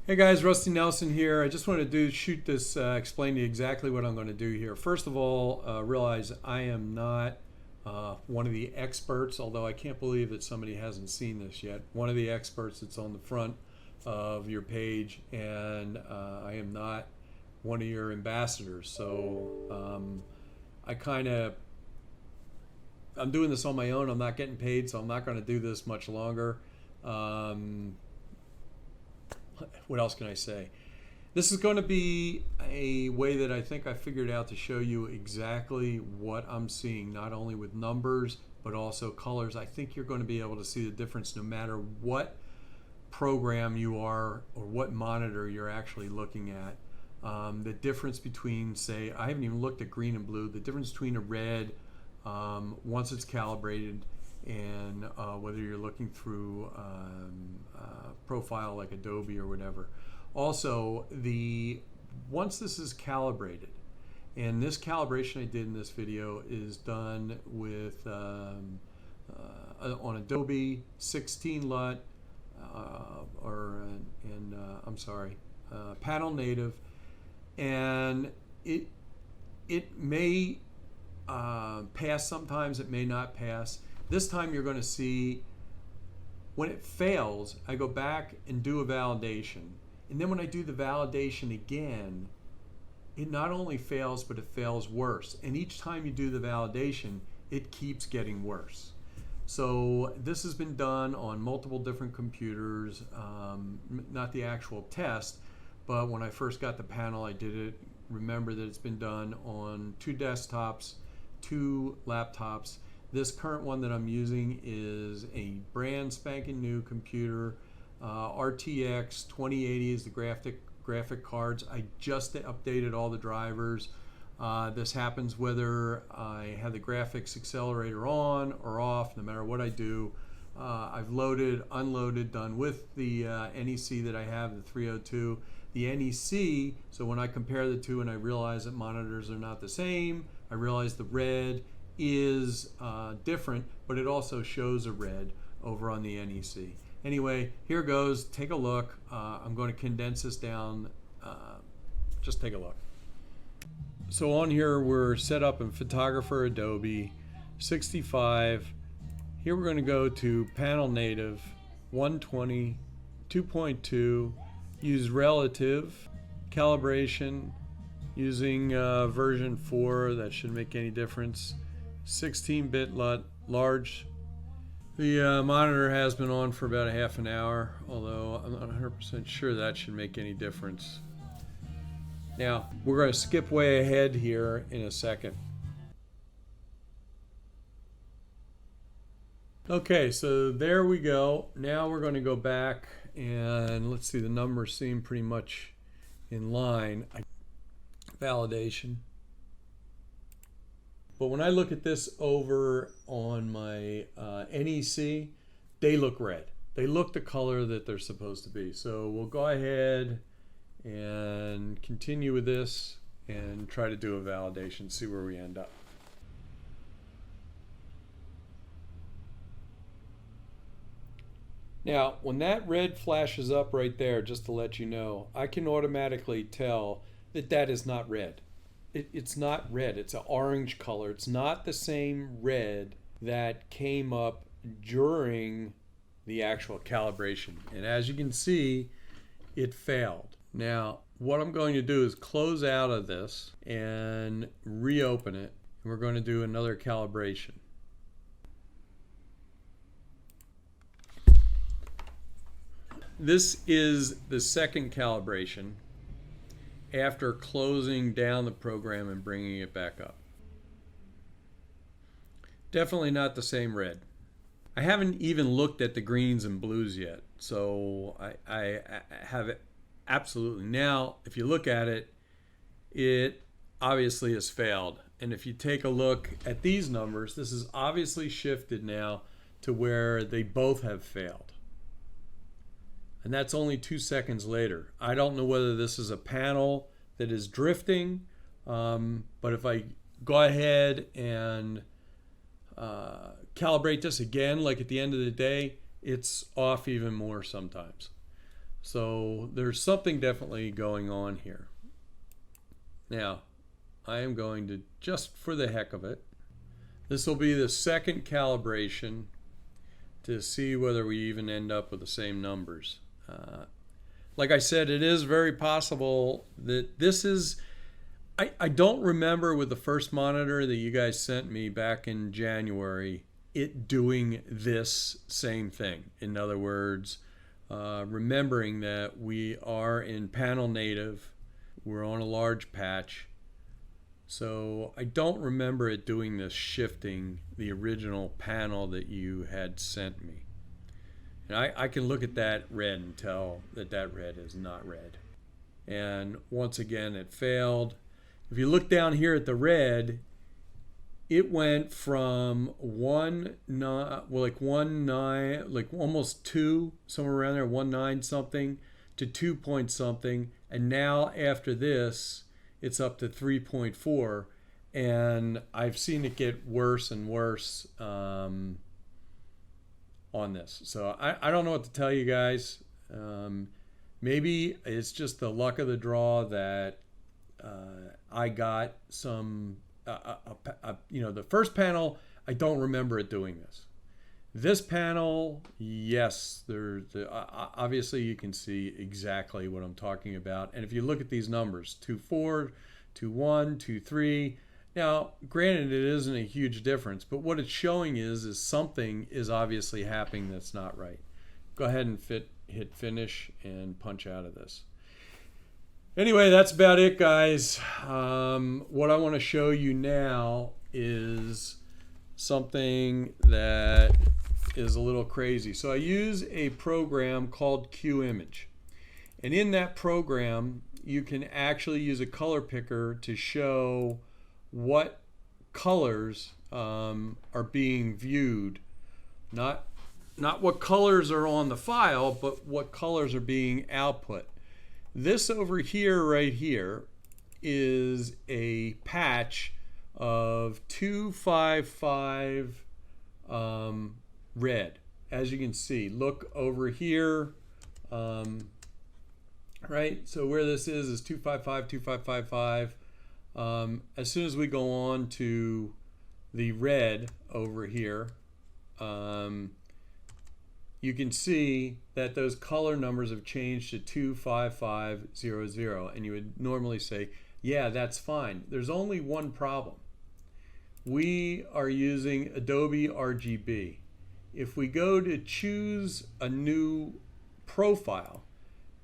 Hey guys, Rusty Nelson here. I just wanted to explain to you exactly what I'm going to do here. First of all, realize I am not one of the experts, although I can't believe that somebody hasn't seen this yet. One of the experts that's on the front of your page, and I am not one of your ambassadors. So I'm doing this on my own. I'm not getting paid, so I'm not going to do this much longer. What else can I say? This is going to be a way that I think I figured out to show you exactly what I'm seeing, not only with numbers, but also colors. I think you're going to be able to see the difference no matter what program you are or what monitor you're actually looking at. The difference between, say, I haven't even looked at green and blue, the difference between a red, once it's calibrated, and whether you're looking through profile like Adobe or whatever. Also, once this is calibrated, and this calibration I did in this video is done with on Adobe 16 LUT panel native, and it may pass sometimes, it may not pass. This time you're going to see when it fails, I go back and do a validation. And then when I do the validation again, it not only fails, but it fails worse. And each time you do the validation, it keeps getting worse. So this has been done on multiple different computers, not the actual test, but when I first got the panel, I did it. Remember that it's been done on 2 desktops, 2 laptops. This current one that I'm using is a brand spanking new computer. RTX 2080 is the graphic cards. I just updated all the drivers. This happens whether I have the graphics accelerator on or off, no matter what I do. I've loaded, unloaded, done with the NEC that I have, the 302. The NEC, so when I compare the two and I realize that monitors are not the same, I realize the red is different, but it also shows a red over on the NEC. Anyway, here goes. Take a look. I'm going to condense this down. Just take a look. So on here, we're set up in Photographer Adobe 65. Here we're going to go to Panel Native 120 2.2. Use relative calibration using version 4. That shouldn't make any difference. 16-bit LUT, large. The monitor has been on for about a half an hour, although I'm not 100% sure that should make any difference. Now, we're going to skip way ahead here in a second. Okay, so there we go. Now we're going to go back and let's see, the numbers seem pretty much in line. Validation. But when I look at this over on my NEC, they look red. They look the color that they're supposed to be. So we'll go ahead and continue with this and try to do a validation, see where we end up. Now, when that red flashes up right there, just to let you know, I can automatically tell that that is not red. It's not red, it's an orange color. It's not the same red that came up during the actual calibration. And as you can see, it failed. Now, what I'm going to do is close out of this and reopen it. And we're going to do another calibration. This is the second calibration after closing down the program and bringing it back up. Definitely not the same red. I haven't even looked at the greens and blues yet, so I have it absolutely. Now, if you look at it, it obviously has failed. And if you take a look at these numbers, this is obviously shifted now to where they both have failed. And that's only 2 seconds later. I don't know whether this is a panel that is drifting, but if I go ahead and calibrate this again, like at the end of the day, it's off even more sometimes. So there's something definitely going on here. Now, I am going to, just for the heck of it, this will be the second calibration to see whether we even end up with the same numbers. Like I said, it is very possible that this is, I don't remember with the first monitor that you guys sent me back in January, it doing this same thing. In other words, remembering that we are in panel native, we're on a large patch, so I don't remember it doing this shifting the original panel that you had sent me. And I can look at that red and tell that that red is not red. And once again, it failed. If you look down here at the red, it went from 1.9, like almost 2, somewhere around there, 1.9 something, to 2 point something. And now after this, it's up to 3.4. And I've seen it get worse and worse on this. So I don't know what to tell you guys. Maybe it's just the luck of the draw that I got some, you know, the first panel, I don't remember it doing this. This panel, yes, obviously you can see exactly what I'm talking about. And if you look at these numbers, 2.4, 2.1, 2.3, now, granted, it isn't a huge difference, but what it's showing is something is obviously happening that's not right. Go ahead and hit finish and punch out of this. Anyway, that's about it, guys. What I want to show you now is something that is a little crazy. So I use a program called QImage. And in that program, you can actually use a color picker to show what colors are being viewed. Not what colors are on the file, but what colors are being output. This over here, right here, is a patch of 255 red. As you can see, look over here, right? So where this is 255, 2555. As soon as we go on to the red over here, you can see that those color numbers have changed to 25500, and you would normally say, yeah, that's fine. There's only one problem. We are using Adobe RGB. If we go to choose a new profile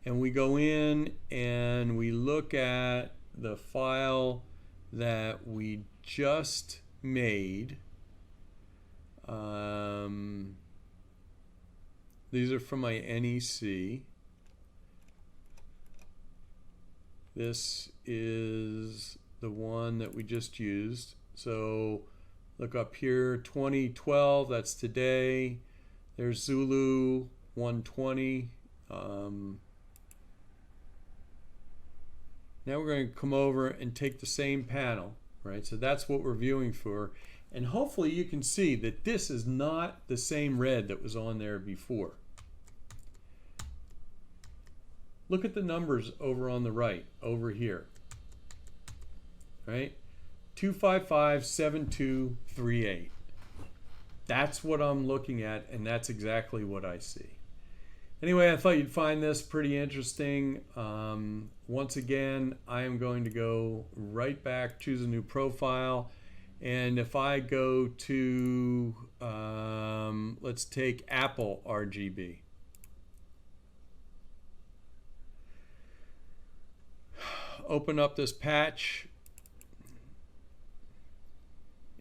and we go in and we look at the file that we just made, these are from my NEC. This is the one that we just used. So look up here, 2012, that's today. There's Zulu 120. Now we're going to come over and take the same panel, right? So that's what we're viewing for. And hopefully you can see that this is not the same red that was on there before. Look at the numbers over on the right, over here, right? 2557238. That's what I'm looking at, and that's exactly what I see. Anyway, I thought you'd find this pretty interesting. Once again, I am going to go right back, choose a new profile, and if I go to, let's take Apple RGB. Open up this patch,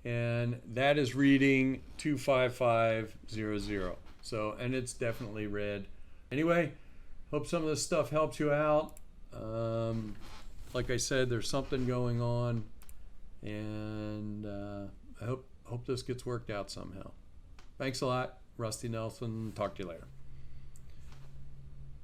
and that is reading 25500. So, and it's definitely red. Anyway, hope some of this stuff helps you out. Like I said, there's something going on, and I hope this gets worked out somehow. Thanks a lot. Rusty Nelson. Talk to you later.